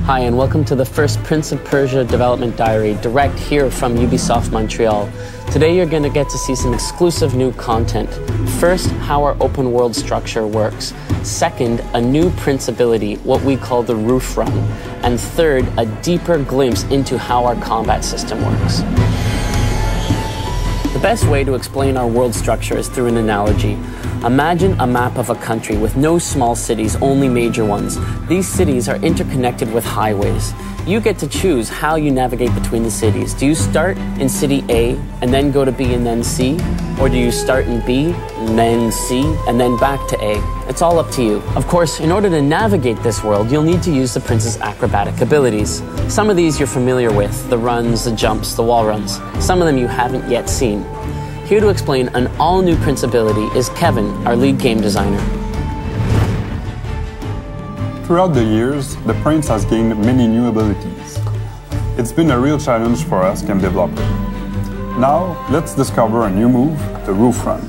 Hi, and welcome to the first Prince of Persia development diary, direct here from Ubisoft Montreal. Today you're going to get to see some exclusive new content. First, how our open world structure works. Second, a new Prince ability, what we call the roof run. And third, a deeper glimpse into how our combat system works. The best way to explain our world structure is through an analogy. Imagine a map of a country with no small cities, only major ones. These cities are interconnected with highways. You get to choose how you navigate between the cities. Do you start in city A and then go to B and then C? Or do you start in B and then C and then back to A? It's all up to you. Of course, in order to navigate this world, you'll need to use the prince's acrobatic abilities. Some of these you're familiar with, the runs, the jumps, the wall runs. Some of them you haven't yet seen. Here to explain an all-new Prince ability is Kevin, our lead game designer. Throughout the years, the Prince has gained many new abilities. It's been a real challenge for us game developers. Now, let's discover a new move, the roof run.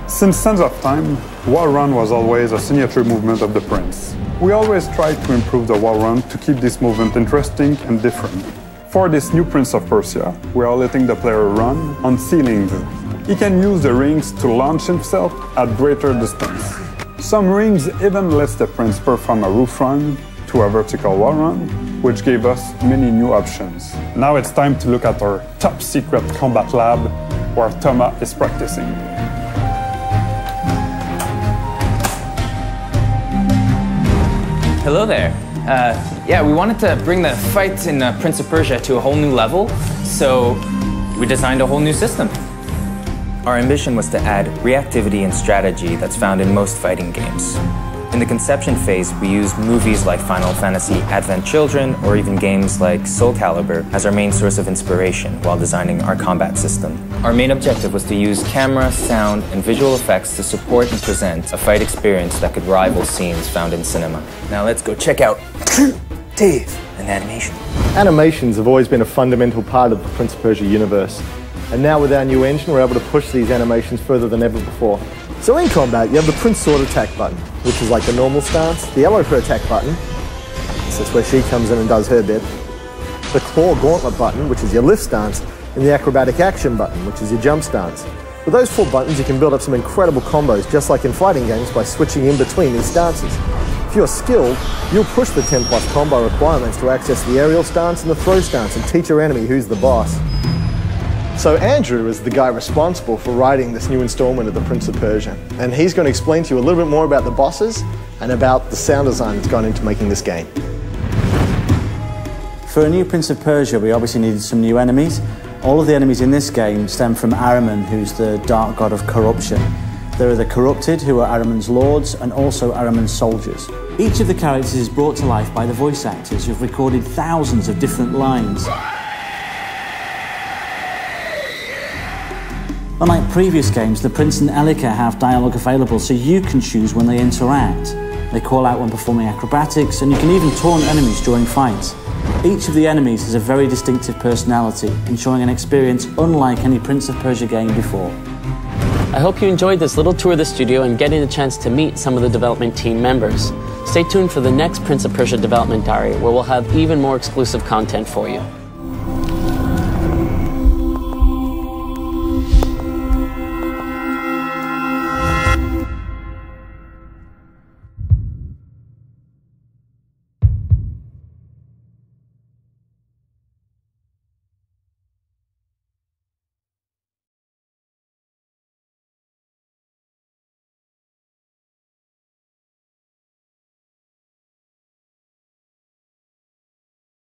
Since Sands of Time, wall run was always a signature movement of the Prince. We always tried to improve the wall run to keep this movement interesting and different. For this new Prince of Persia, we are letting the player run on ceiling view. He can use the rings to launch himself at greater distance. Some rings even lets the Prince perform a roof run to a vertical wall run, which gave us many new options. Now it's time to look at our top secret combat lab, where Thomas is practicing. Hello there. Yeah, we wanted to bring the fight in Prince of Persia to a whole new level, so we designed a whole new system. Our ambition was to add reactivity and strategy that's found in most fighting games. In the conception phase, we used movies like Final Fantasy Advent Children or even games like Soul Calibur as our main source of inspiration while designing our combat system. Our main objective was to use camera, sound, and visual effects to support and present a fight experience that could rival scenes found in cinema. Now let's go check out Dave and animation. Animations have always been a fundamental part of the Prince of Persia universe. And now with our new engine, we're able to push these animations further than ever before. So in combat, you have the Prince Sword attack button, which is like the normal stance, the yellow for attack button, so that's where she comes in and does her bit, the claw gauntlet button, which is your lift stance, and the acrobatic action button, which is your jump stance. With those 4 buttons, you can build up some incredible combos, just like in fighting games, by switching in between these stances. If you're skilled, you'll push the 10+ combo requirements to access the aerial stance and the throw stance and teach your enemy who's the boss. So Andrew is the guy responsible for writing this new installment of the Prince of Persia, and he's going to explain to you a little bit more about the bosses and about the sound design that's gone into making this game. For a new Prince of Persia, we obviously needed some new enemies. All of the enemies in this game stem from Ahriman, who's the dark god of corruption. There are the corrupted, who are Ahriman's lords, and also Ahriman's soldiers. Each of the characters is brought to life by the voice actors who've recorded thousands of different lines. Unlike previous games, the Prince and Elika have dialogue available, so you can choose when they interact. They call out when performing acrobatics, and you can even taunt enemies during fights. Each of the enemies has a very distinctive personality, ensuring an experience unlike any Prince of Persia game before. I hope you enjoyed this little tour of the studio and getting the chance to meet some of the development team members. Stay tuned for the next Prince of Persia development diary, where we'll have even more exclusive content for you.